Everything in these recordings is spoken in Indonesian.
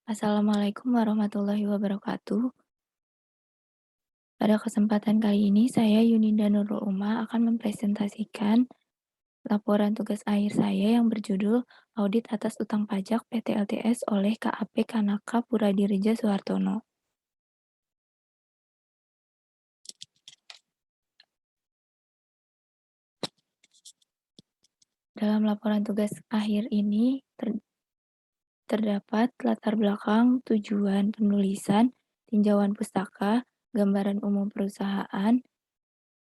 Assalamualaikum warahmatullahi wabarakatuh. Pada kesempatan kali ini, saya Yuninda Nurul Uma akan mempresentasikan laporan tugas akhir saya yang berjudul Audit atas Utang Pajak PT LTS oleh KAP Kanaka Puradireja Suhartono. Dalam laporan tugas akhir ini terdapat latar belakang, tujuan penulisan, tinjauan pustaka, gambaran umum perusahaan,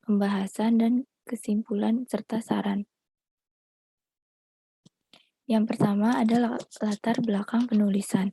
pembahasan, dan kesimpulan serta saran. Yang pertama adalah latar belakang penulisan.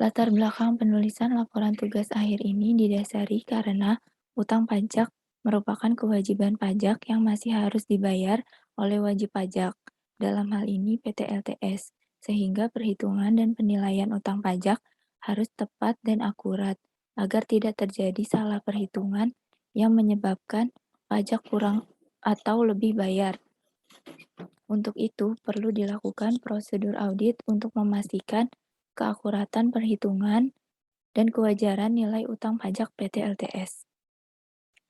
Latar belakang penulisan laporan tugas akhir ini didasari karena utang pajak merupakan kewajiban pajak yang masih harus dibayar oleh wajib pajak, dalam hal ini PT LTS, sehingga perhitungan dan penilaian utang pajak harus tepat dan akurat agar tidak terjadi salah perhitungan yang menyebabkan pajak kurang atau lebih bayar. Untuk itu, perlu dilakukan prosedur audit untuk memastikan keakuratan perhitungan dan kewajaran nilai utang pajak PT LTS.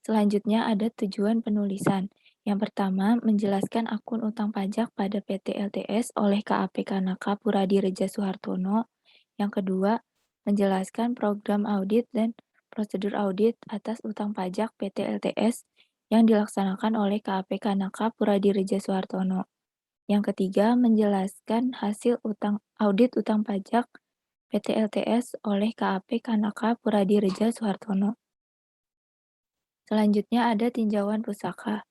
Selanjutnya ada tujuan penulisan. Yang pertama, menjelaskan akun utang pajak pada PT LTS oleh KAP Kanaka Puradireja Suhartono. Yang kedua, menjelaskan program audit dan prosedur audit atas utang pajak PT LTS yang dilaksanakan oleh KAP Kanaka Puradireja Suhartono. Yang ketiga, menjelaskan hasil audit utang pajak PT LTS oleh KAP Kanaka Puradireja Suhartono. Selanjutnya ada tinjauan pusaka.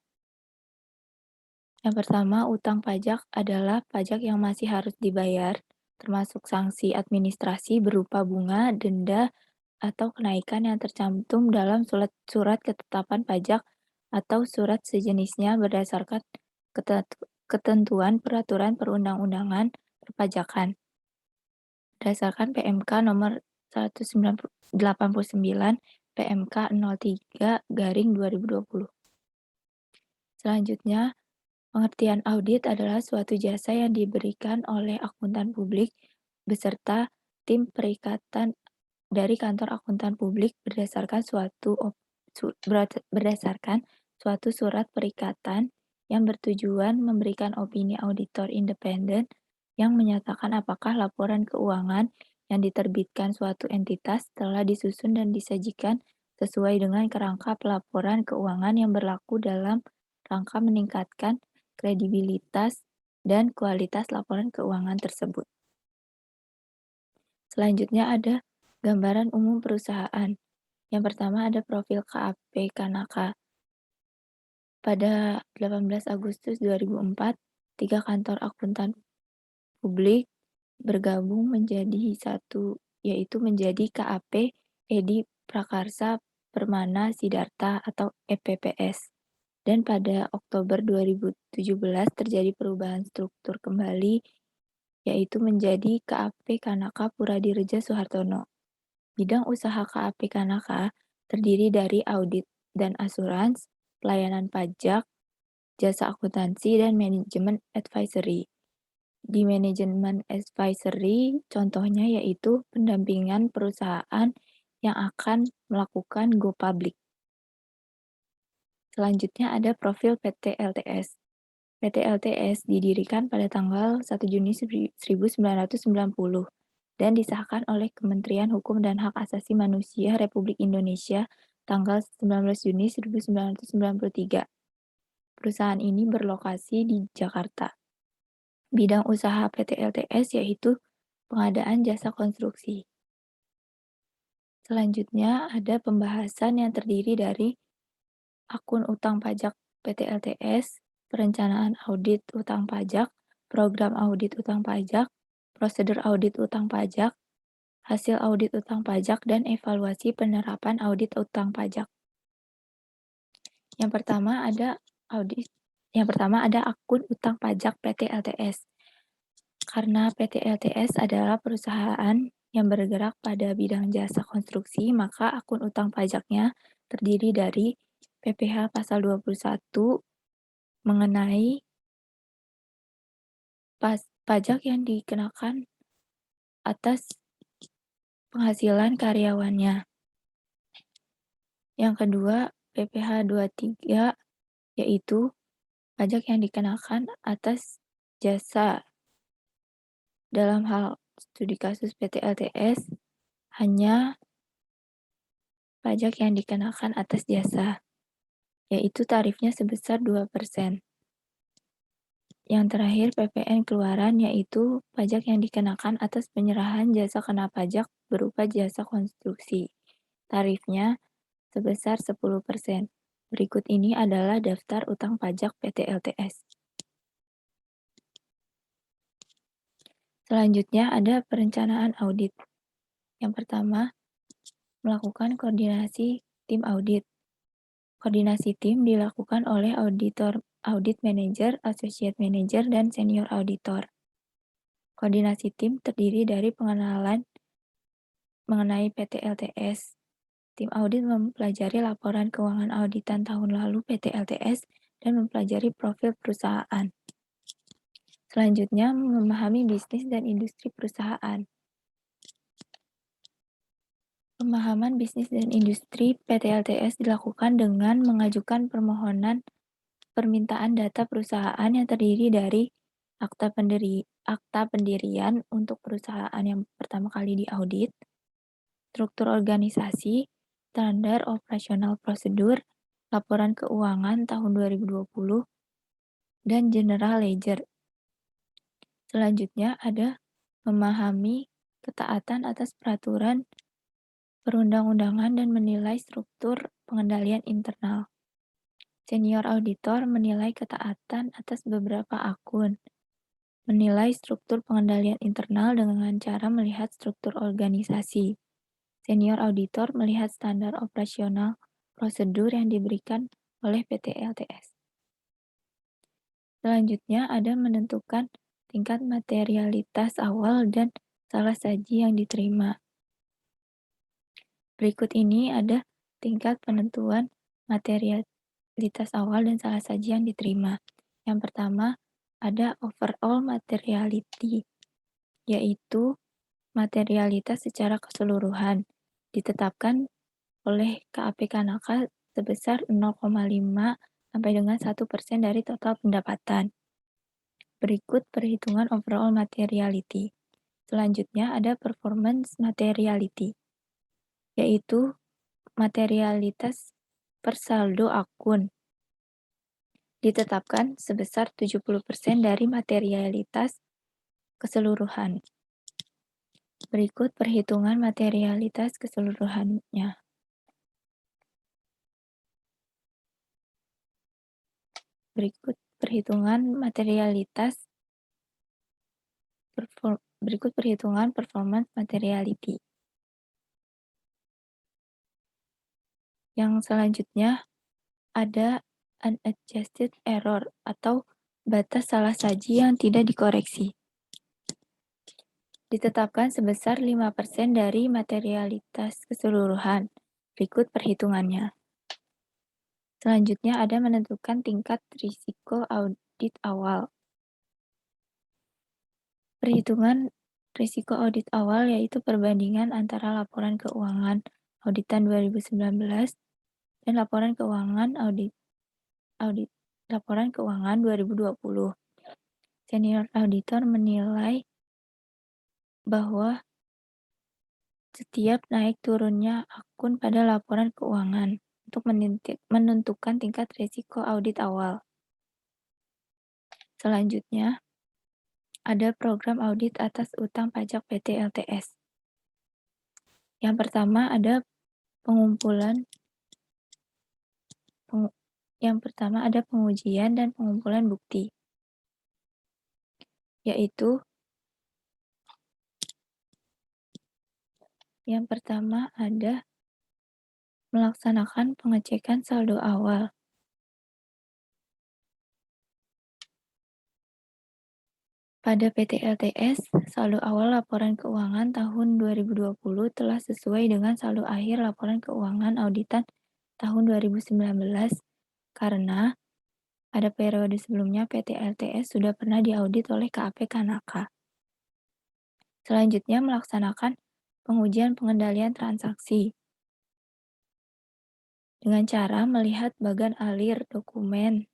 Yang pertama, utang pajak adalah pajak yang masih harus dibayar, termasuk sanksi administrasi berupa bunga, denda, atau kenaikan yang tercantum dalam surat ketetapan pajak atau surat sejenisnya berdasarkan ketentuan peraturan perundang-undangan perpajakan. Berdasarkan PMK nomor 189 PMK 03/2020. Selanjutnya, pengertian audit adalah suatu jasa yang diberikan oleh akuntan publik beserta tim perikatan dari kantor akuntan publik berdasarkan suatu surat perikatan yang bertujuan memberikan opini auditor independen yang menyatakan apakah laporan keuangan yang diterbitkan suatu entitas telah disusun dan disajikan sesuai dengan kerangka pelaporan keuangan yang berlaku dalam rangka meningkatkan kredibilitas dan kualitas laporan keuangan tersebut. Selanjutnya ada gambaran umum perusahaan. Yang pertama ada profil KAP Kanaka. Pada 18 Agustus 2004, 3 kantor akuntan publik bergabung menjadi satu, yaitu menjadi KAP Edi Prakarsa Permana Sidarta atau EPPS. Dan pada Oktober 2017 terjadi perubahan struktur kembali, yaitu menjadi KAP Kanaka Puradireja Suhartono. Bidang usaha KAP Kanaka terdiri dari audit dan asurans, pelayanan pajak, jasa akuntansi, dan manajemen advisory. Di manajemen advisory, contohnya yaitu pendampingan perusahaan yang akan melakukan go public. Selanjutnya ada profil PT LTS. PT LTS didirikan pada tanggal 1 Juni 1990 dan disahkan oleh Kementerian Hukum dan Hak Asasi Manusia Republik Indonesia tanggal 19 Juni 1993. Perusahaan ini berlokasi di Jakarta. Bidang usaha PT LTS yaitu pengadaan jasa konstruksi. Selanjutnya ada pembahasan yang terdiri dari akun utang pajak PT LTS, perencanaan audit utang pajak, program audit utang pajak, prosedur audit utang pajak, hasil audit utang pajak, dan evaluasi penerapan audit utang pajak. Yang pertama ada akun utang pajak PT LTS. Karena PT LTS adalah perusahaan yang bergerak pada bidang jasa konstruksi, maka akun utang pajaknya terdiri dari PPh pasal 21 mengenai pajak yang dikenakan atas penghasilan karyawannya. Yang kedua, PPh 23, yaitu pajak yang dikenakan atas jasa. Dalam hal studi kasus PT LTS, hanya pajak yang dikenakan atas jasa, yaitu tarifnya sebesar 2%. Yang terakhir, PPN keluaran, yaitu pajak yang dikenakan atas penyerahan jasa kena pajak berupa jasa konstruksi. Tarifnya sebesar 10%. Berikut ini adalah daftar utang pajak PT LTS. Selanjutnya ada perencanaan audit. Yang pertama, melakukan koordinasi tim audit. Koordinasi tim dilakukan oleh auditor, audit manager, associate manager, dan senior auditor. Koordinasi tim terdiri dari pengenalan mengenai PT LTS. Tim audit mempelajari laporan keuangan auditan tahun lalu PT LTS dan mempelajari profil perusahaan. Selanjutnya, memahami bisnis dan industri perusahaan. Pemahaman bisnis dan industri PT LTS dilakukan dengan mengajukan permohonan permintaan data perusahaan yang terdiri dari akta pendirian untuk perusahaan yang pertama kali diaudit, struktur organisasi, standar operasional prosedur, laporan keuangan tahun 2020, dan general ledger. Selanjutnya ada memahami ketaatan atas peraturan perundang-undangan dan menilai struktur pengendalian internal. Senior auditor menilai ketaatan atas beberapa akun, menilai struktur pengendalian internal dengan cara melihat struktur organisasi. Senior auditor melihat standar operasional prosedur yang diberikan oleh PT LTS. Selanjutnya ada menentukan tingkat materialitas awal dan salah saji yang diterima. Berikut ini ada tingkat penentuan materialitas awal dan salah saji yang diterima. Yang pertama, ada overall materiality, yaitu materialitas secara keseluruhan, ditetapkan oleh KAP Kanaka sebesar 0,5 sampai dengan 1% dari total pendapatan. Berikut perhitungan overall materiality. Selanjutnya ada performance materiality, yaitu materialitas per saldo akun. Ditetapkan sebesar 70% dari materialitas keseluruhan. Berikut perhitungan materialitas keseluruhannya. Berikut perhitungan materialitas berikut perhitungan performance materiality. Yang selanjutnya ada unadjusted error atau batas salah saji yang tidak dikoreksi. Ditetapkan sebesar 5% dari materialitas keseluruhan. Berikut perhitungannya. Selanjutnya ada menentukan tingkat risiko audit awal. Perhitungan risiko audit awal yaitu perbandingan antara laporan keuangan auditan 2019 dan laporan keuangan laporan keuangan 2020. Senior auditor menilai bahwa setiap naik turunnya akun pada laporan keuangan untuk menentukan tingkat risiko audit awal. Selanjutnya, ada program audit atas utang pajak PT LTS. Yang pertama ada pengujian dan pengumpulan bukti, yaitu yang pertama ada melaksanakan pengecekan saldo awal. Pada PT LTS, saldo awal laporan keuangan tahun 2020 telah sesuai dengan saldo akhir laporan keuangan auditan tahun 2019 karena pada periode sebelumnya PT LTS sudah pernah diaudit oleh KAP Kanaka. Selanjutnya, melaksanakan pengujian pengendalian transaksi dengan cara melihat bagan alir dokumen.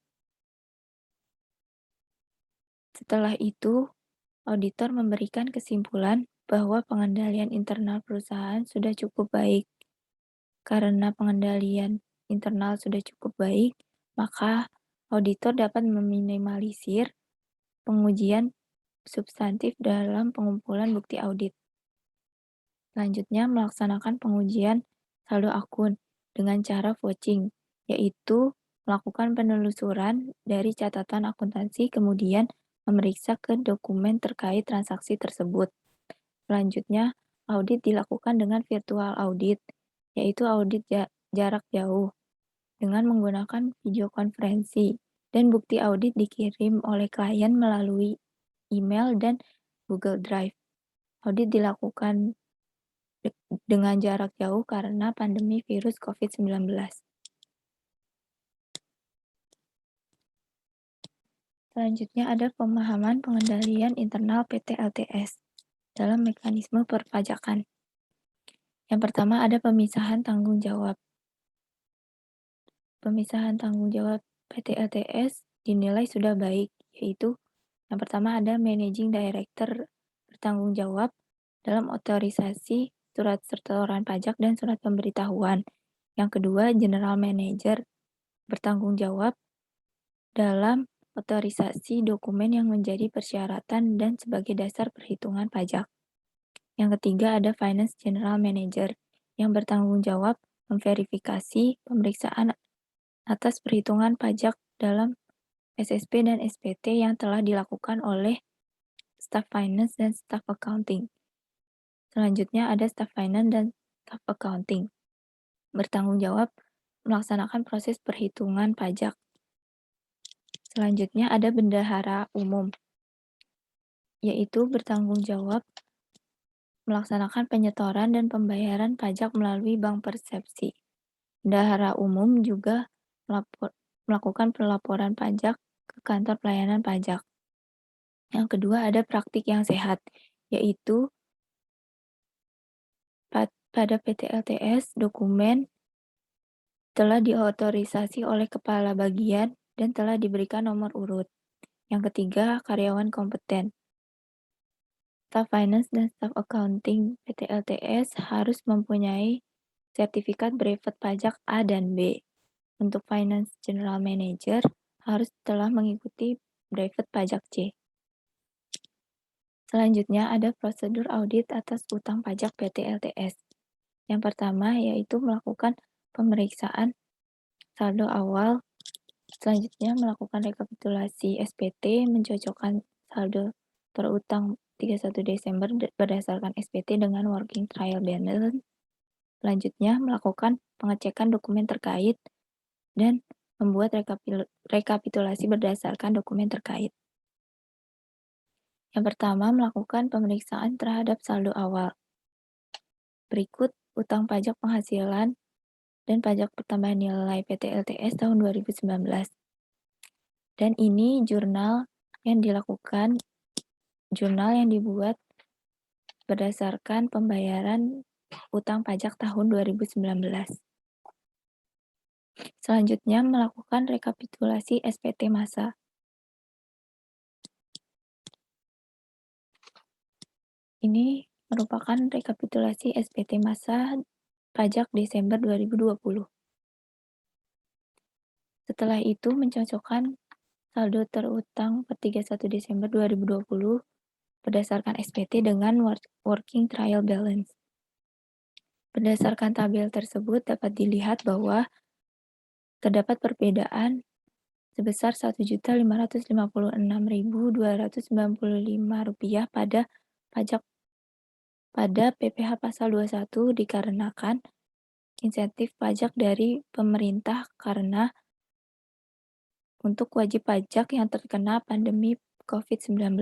Setelah itu, auditor memberikan kesimpulan bahwa pengendalian internal perusahaan sudah cukup baik. Karena pengendalian internal sudah cukup baik, maka auditor dapat meminimalisir pengujian substantif dalam pengumpulan bukti audit. Selanjutnya, melaksanakan pengujian saldo akun dengan cara vouching, yaitu melakukan penelusuran dari catatan akuntansi kemudian memeriksa ke dokumen terkait transaksi tersebut. Selanjutnya, audit dilakukan dengan virtual audit, yaitu audit jarak jauh dengan menggunakan video konferensi dan bukti audit dikirim oleh klien melalui email dan Google Drive. Audit dilakukan dengan jarak jauh karena pandemi virus COVID-19. Selanjutnya ada pemahaman pengendalian internal PT LTS dalam mekanisme perpajakan. Yang pertama ada pemisahan tanggung jawab. Pemisahan tanggung jawab PT LTS dinilai sudah baik, yaitu yang pertama ada Managing Director bertanggung jawab dalam otorisasi surat setoran pajak dan surat pemberitahuan. Yang kedua, General Manager bertanggung jawab dalam otorisasi dokumen yang menjadi persyaratan dan sebagai dasar perhitungan pajak. Yang ketiga ada Finance General Manager yang bertanggung jawab memverifikasi pemeriksaan atas perhitungan pajak dalam SSP dan SPT yang telah dilakukan oleh Staff Finance dan Staff Accounting. Selanjutnya ada Staff Finance dan Staff Accounting. Bertanggung jawab melaksanakan proses perhitungan pajak. Selanjutnya ada Bendahara Umum, yaitu bertanggung jawab melaksanakan penyetoran dan pembayaran pajak melalui bank persepsi. Bendahara Umum juga melakukan pelaporan pajak ke kantor pelayanan pajak. Yang kedua ada praktik yang sehat, yaitu pada PT LTS dokumen telah diotorisasi oleh kepala bagian dan telah diberikan nomor urut. Yang ketiga, karyawan kompeten. Staf Finance dan Staf Accounting PT LTS harus mempunyai sertifikat brevet pajak A dan B. Untuk Finance General Manager harus telah mengikuti brevet pajak C. Selanjutnya ada prosedur audit atas utang pajak PT LTS. Yang pertama yaitu melakukan pemeriksaan saldo awal, selanjutnya melakukan rekapitulasi SPT, mencocokkan saldo terutang 31 Desember berdasarkan SPT dengan working trial balance. Selanjutnya melakukan pengecekan dokumen terkait dan membuat rekapitulasi berdasarkan dokumen terkait. Yang pertama, melakukan pemeriksaan terhadap saldo awal. Berikut utang pajak penghasilan dan pajak pertambahan nilai PT LTS tahun 2019. Dan ini jurnal yang dibuat berdasarkan pembayaran utang pajak tahun 2019. Selanjutnya, melakukan rekapitulasi SPT masa. Ini merupakan rekapitulasi SPT masa pajak Desember 2020. Setelah itu, mencocokkan saldo terutang per 31 Desember 2020 berdasarkan SPT dengan working trial balance. Berdasarkan tabel tersebut dapat dilihat bahwa terdapat perbedaan sebesar Rp1.556.295 pada pajak pada PPh pasal 21 dikarenakan insentif pajak dari pemerintah karena untuk wajib pajak yang terkena pandemi COVID-19.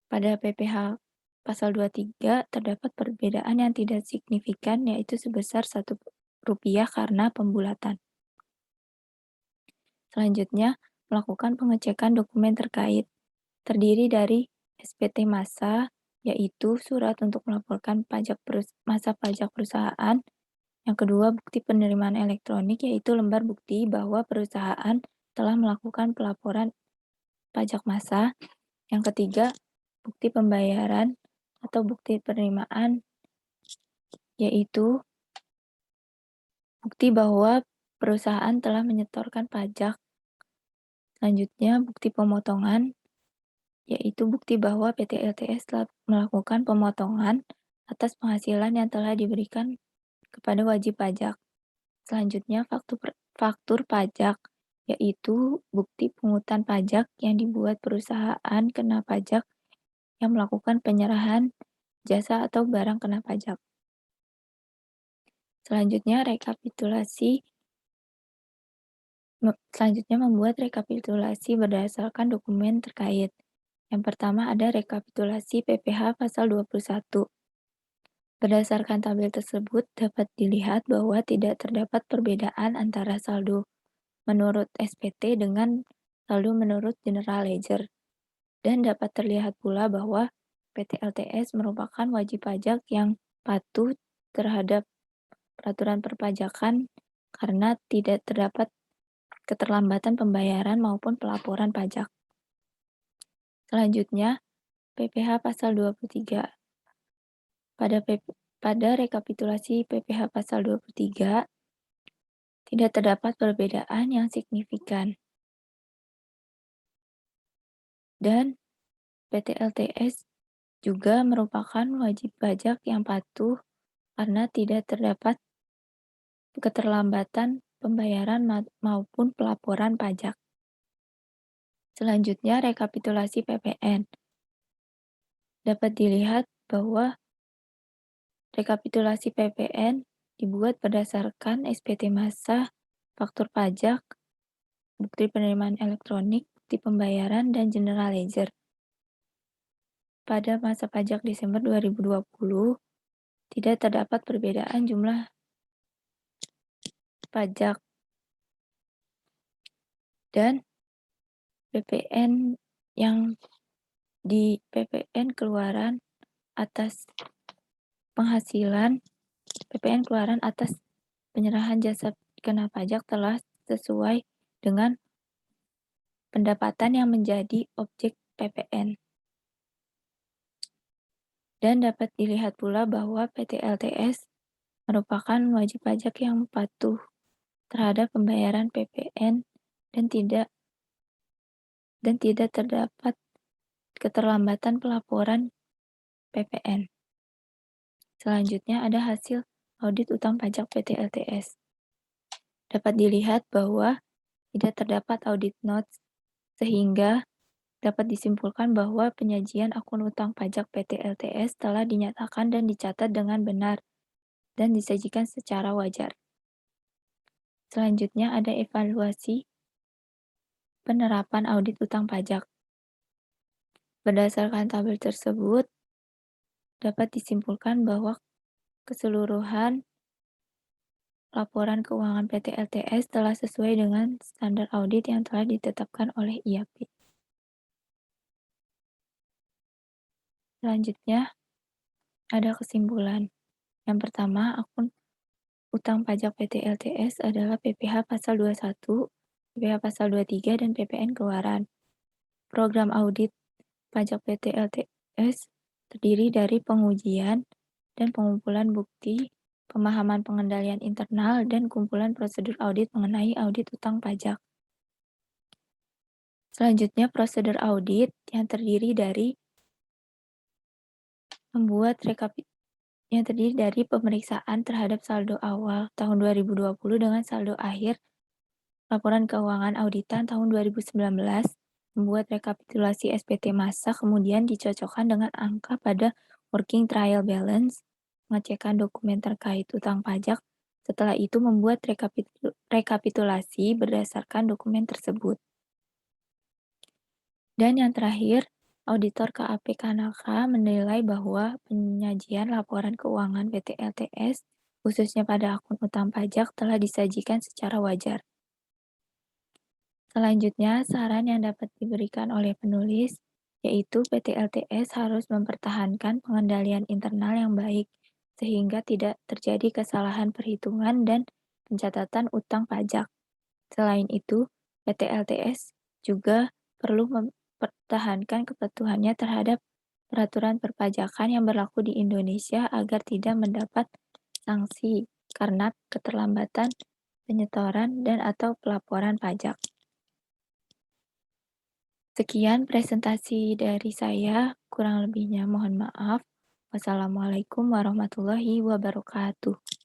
Pada PPh pasal 23 terdapat perbedaan yang tidak signifikan yaitu sebesar Rp1 karena pembulatan. Selanjutnya, melakukan pengecekan dokumen terkait. Terdiri dari SPT masa, yaitu surat untuk melaporkan masa pajak perusahaan. Yang kedua, bukti penerimaan elektronik, yaitu lembar bukti bahwa perusahaan telah melakukan pelaporan pajak massa. Yang ketiga, bukti pembayaran atau bukti penerimaan, yaitu bukti bahwa perusahaan telah menyetorkan pajak. Selanjutnya, bukti pemotongan, yaitu bukti bahwa PT LTS telah melakukan pemotongan atas penghasilan yang telah diberikan kepada wajib pajak. Selanjutnya, faktur pajak, yaitu bukti pungutan pajak yang dibuat perusahaan kena pajak yang melakukan penyerahan jasa atau barang kena pajak. Selanjutnya, membuat rekapitulasi berdasarkan dokumen terkait. Yang pertama ada rekapitulasi PPh pasal 21. Berdasarkan tabel tersebut dapat dilihat bahwa tidak terdapat perbedaan antara saldo menurut SPT dengan saldo menurut General Ledger. Dan dapat terlihat pula bahwa PT LTS merupakan wajib pajak yang patuh terhadap peraturan perpajakan karena tidak terdapat keterlambatan pembayaran maupun pelaporan pajak. Selanjutnya, PPh pasal 23. Pada rekapitulasi PPh pasal 23, tidak terdapat perbedaan yang signifikan. Dan PT LTS juga merupakan wajib pajak yang patuh karena tidak terdapat keterlambatan pembayaran maupun pelaporan pajak. Selanjutnya, rekapitulasi PPN. Dapat dilihat bahwa rekapitulasi PPN dibuat berdasarkan SPT massa, faktur pajak, bukti penerimaan elektronik, bukti pembayaran, dan General Ledger. Pada masa pajak Desember 2020, tidak terdapat perbedaan jumlah pajak dan PPN yang di PPN keluaran atas penghasilan, PPN keluaran atas penyerahan jasa kena pajak telah sesuai dengan pendapatan yang menjadi objek PPN. Dan dapat dilihat pula bahwa PT LTS merupakan wajib pajak yang patuh terhadap pembayaran PPN dan tidak terdapat keterlambatan pelaporan PPN. Selanjutnya ada hasil audit utang pajak PT LTS. Dapat dilihat bahwa tidak terdapat audit notes sehingga dapat disimpulkan bahwa penyajian akun utang pajak PT LTS telah dinyatakan dan dicatat dengan benar dan disajikan secara wajar. Selanjutnya ada evaluasi penerapan audit utang pajak. Berdasarkan tabel tersebut, dapat disimpulkan bahwa keseluruhan laporan keuangan PT LTS telah sesuai dengan standar audit yang telah ditetapkan oleh IAP. Selanjutnya, ada kesimpulan. Yang pertama, akun utang pajak PT LTS adalah PPh pasal 21, PPh pasal 23, dan PPN keluaran. Program audit pajak PT LTS terdiri dari pengujian dan pengumpulan bukti, pemahaman pengendalian internal, dan kumpulan prosedur audit mengenai audit utang pajak. Selanjutnya, prosedur audit yang terdiri dari pemeriksaan terhadap saldo awal tahun 2020 dengan saldo akhir laporan keuangan auditan tahun 2019, membuat rekapitulasi SPT massa, kemudian dicocokkan dengan angka pada working trial balance, mengecekkan dokumen terkait utang pajak, setelah itu membuat rekapitulasi berdasarkan dokumen tersebut. Dan yang terakhir, Auditor KAP Kanaka menilai bahwa penyajian laporan keuangan PT LTS, khususnya pada akun utang pajak, telah disajikan secara wajar. Selanjutnya, saran yang dapat diberikan oleh penulis, yaitu PT LTS harus mempertahankan pengendalian internal yang baik, sehingga tidak terjadi kesalahan perhitungan dan pencatatan utang pajak. Selain itu, PT LTS juga perlu mempertahankan kepatuhannya terhadap peraturan perpajakan yang berlaku di Indonesia agar tidak mendapat sanksi karena keterlambatan penyetoran dan atau pelaporan pajak. Sekian presentasi dari saya, kurang lebihnya mohon maaf. Wassalamualaikum warahmatullahi wabarakatuh.